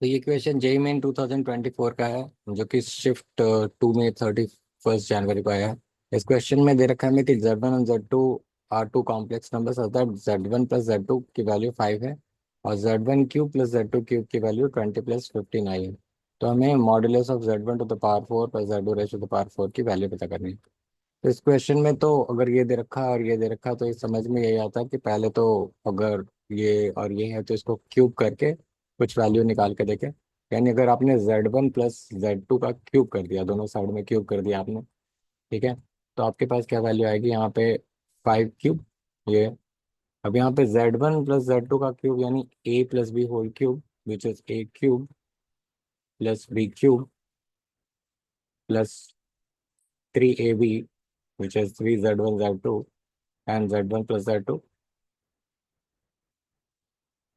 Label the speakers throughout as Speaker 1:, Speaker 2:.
Speaker 1: तो ये question JEE main 2024 का है, जो कि शिफ्ट 2 में 31 जनवरी को आया है। इस क्वेश्चन में दे रखा है हमें कि Z1 और Z2 are to complex numbers, अर्थात Z1 प्लस Z2 की वैल्यू 5 है और Z1 cube plus Z2 cube की वैल्यू 20 प्लस 59 है। तो हमें modulus of Z1 to the power 4 plus Z2 raise to the power 4 की वैल्यू पता करनी है। तो इस क्वेश्चन में तो अगर ये दे रखा है और ये दे रखा है तो इस समझ में यही आता है कि पहले तो अगर ये और ये है तो इसको क्यूब करके कुछ वैल्यू निकाल के देखें। यानी अगर आपने Z1 प्लस Z2 का क्यूब कर दिया, दोनों साइड में क्यूब कर दिया आपने, ठीक है, तो आपके पास क्या वैल्यू आएगी यहाँ पे? 5 क्यूब ये। अब यहाँ पे Z1 प्लस Z2 का क्यूब यानी A plus B whole cube, which is A cube plus B cube plus 3AB, which is 3Z1 Z2 and Z1 plus Z2।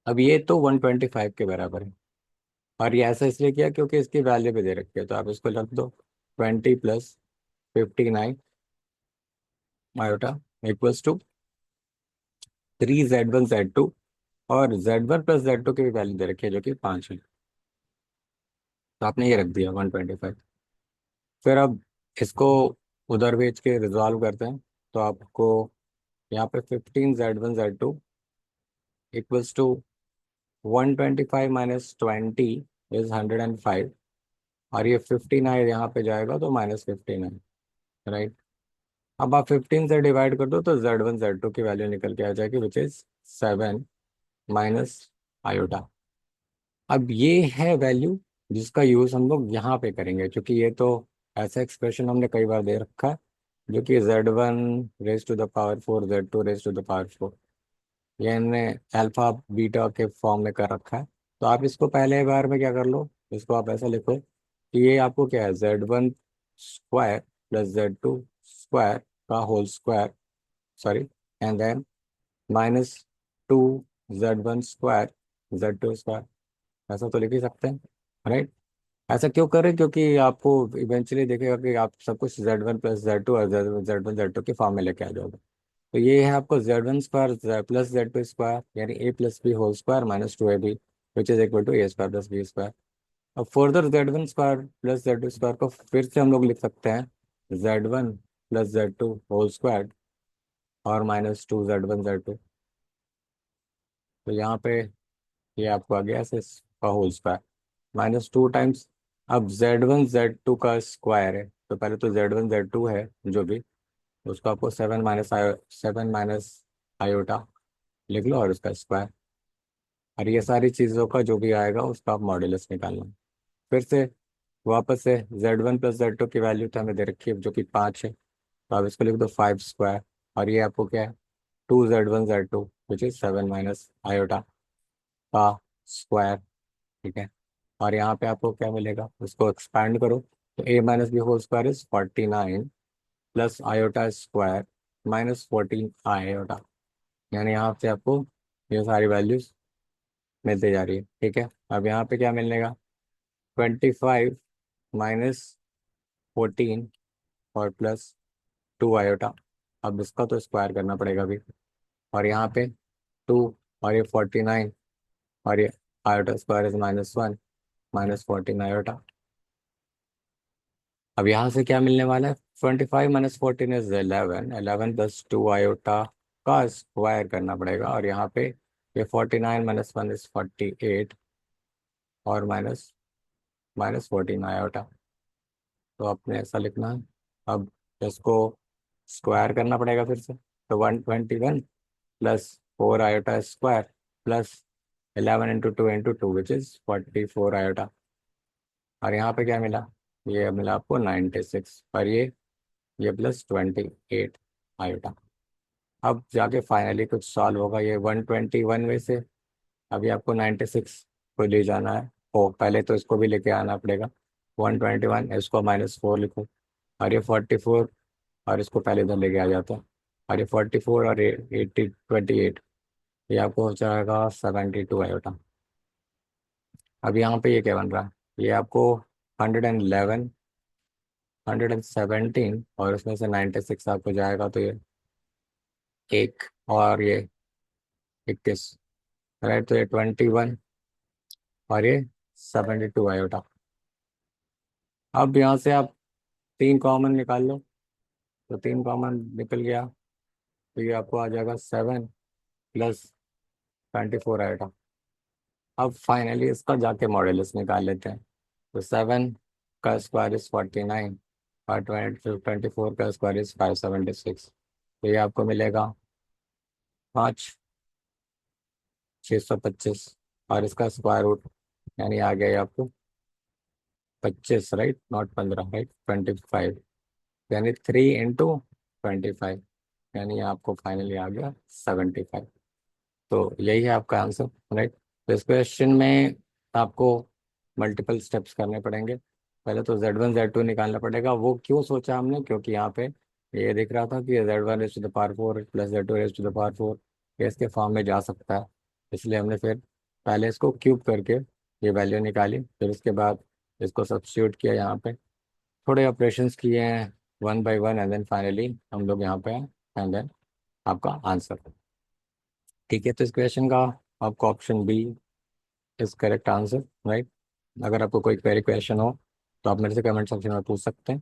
Speaker 1: अब ये तो 125 के बराबर है, और ये ऐसा इसलिए किया क्योंकि इसकी वैल्यू भी दे रखी है, तो आप इसको रख दो 20 plus 59 iota equals to 3Z1 Z2, और Z1 प्लस Z2 की भी वैल्यू दे रखी है जो कि 5 है। तो आपने ये रख दिया 125। फिर अब इसको उधर भेज के रिजॉल्व करते हैं। तो आपको यहाँ पे 15Z1 Z2 equals to 125 minus 20 is 105, और ये 59 यहाँ पे जाएगा तो -59, राइट। अब आप 15 से डिवाइड कर दो तो Z1 Z2 की वैल्यू निकल के आ जाएगी, विच इज 7 माइनस आयोटा। अब ये है वैल्यू जिसका यूज हम लोग यहाँ पे करेंगे, क्योंकि ये तो ऐसा एक्सप्रेशन हमने कई बार दे रखा है, जो कि Z1 raise to the power 4 Z2 raise to the power 4, ये हमने अल्फा बीटा के फॉर्म में कर रखा है। तो आप इसको पहले बार में क्या कर लो, इसको आप ऐसा लिखो कि ये आपको क्या है, Z1 square plus Z2 square का whole square, sorry, and then -2Z1 square Z2 square. ऐसा तो लिख ही सकते हैं, राइट। ऐसा क्यों करें? क्योंकि आपको इवेंचुअली देखेगा कि आप सब कुछ Z1 प्लस Z2 और Z1 Z2 के फॉर्म में लेके आ जाओगे। तो ये है आपको Z1 square plus Z2 square यानी A plus B whole square -2AB, which is equal to A square plus B square. अब further Z1 square plus Z2 square को फिर से हम लोग लिख सकते हैं Z1 plus Z2 whole square और -2Z1 Z2। तो यहाँ पे ये आपको आ गया का होल स्क्वायर -2 टाइम्स। अब Z1 Z2 का स्क्वायर है, तो पहले तो Z1 Z2 है जो भी, उसको आपको 7 माइनस आयोटा लिख लो और उसका स्क्वायर। और ये सारी चीज़ों का जो भी आएगा उसका आप मॉड्यूलस निकालना। फिर से वापस से Z1 प्लस Z2 की वैल्यू तो हमें दे रखी है जो कि 5 है, तो आप इसको लिख दो 5 स्क्वायर। और ये आपको क्या है, 2Z1 Z2 which is 7 minus iota का स्क्वायर, ठीक है। और यहाँ पे आपको क्या मिलेगा, उसको एक्सपैंड करो तो A minus B whole square is 49 plus iota square -14 iota. यानी यहाँ से आपको ये सारी वैल्यूज मिलती जा रही है, ठीक है। अब यहाँ पे क्या मिलेगा, 25 - 14 और +2 आयोटा। अब इसका तो स्क्वायर करना पड़ेगा अभी। और यहाँ पे 2 और ये 49 और ये आयोटा स्क्वायर इज -1 -14 आयोटा। अब यहाँ से क्या मिलने वाला है, 25 - 14 इज 11, 11 + 2 आयोटा का स्क्वायर करना पड़ेगा। और यहाँ पे ये 49 - 1 इज 48 और -14 आयोटा। तो आपने ऐसा लिखना है। अब इसको स्क्वायर करना पड़ेगा फिर से, तो 121 plus 4 iota square plus 11 × 2 × 2 which is 44 iota. और यहाँ पे क्या मिला, ये मिला आपको 96, और ये +28 आयोटा। अब जाके फाइनली कुछ सॉल्व होगा, ये 121 में से अभी आपको 96 को ले जाना है। ओ पहले तो इसको भी लेके आना पड़ेगा, 121 इसको -4 लिखो, और ये 44 और इसको पहले इधर लेके आ जाता है। और ये 44 और 28 ये आपको हो जाएगा 72 आयोटा। अब यहाँ पे ये क्या बन रहा है, ये आपको 111 117 और उसमें से 96 आपको जाएगा तो ये एक और ये 21, राइट। तो ये 21 और ये 72 आयोटा। अब यहाँ से आप तीन कॉमन निकाल लो, तो तीन कॉमन निकल गया, तो ये आपको आ जाएगा 7 + 24 आयोटा। अब फाइनली इसका जाके मॉड्यूलस निकाल लेते हैं। तो 7 का स्क्वायर इज 49, और 24 का स्क्वायर इज 576। तो ये आपको मिलेगा 5,625, और इसका स्क्वायर रूट यानी आ गया ये आपको 25, राइट, नॉट 15, राइट, 25, यानी 3 × 25, यानी आपको फाइनली आ गया 75। तो यही है आपका आंसर, राइट। तो इस क्वेश्चन में आपको मल्टीपल स्टेप्स करने पड़ेंगे। पहले तो Z1 Z2 निकालना पड़ेगा। वो क्यों सोचा हमने, क्योंकि यहाँ पे ये दिख रहा था कि Z1 ⁴ + Z2 ⁴ ये इसके फॉर्म में जा सकता है, इसलिए हमने फिर पहले इसको क्यूब करके ये वैल्यू निकाली, फिर उसके बाद इसको सब्स्टिट्यूट किया यहाँ पे, थोड़े ऑपरेशंस किए हैं 1 बाय 1, एंड देन फाइनली हम लोग यहाँ पे हैं, एंड देन आपका आंसर। ठीक है, तो इस क्वेश्चन का आपको option B is correct answer, right. अगर आपको कोई क्वेरी क्वेश्चन हो तो आप मेरे से कमेंट सेक्शन में पूछ सकते हैं।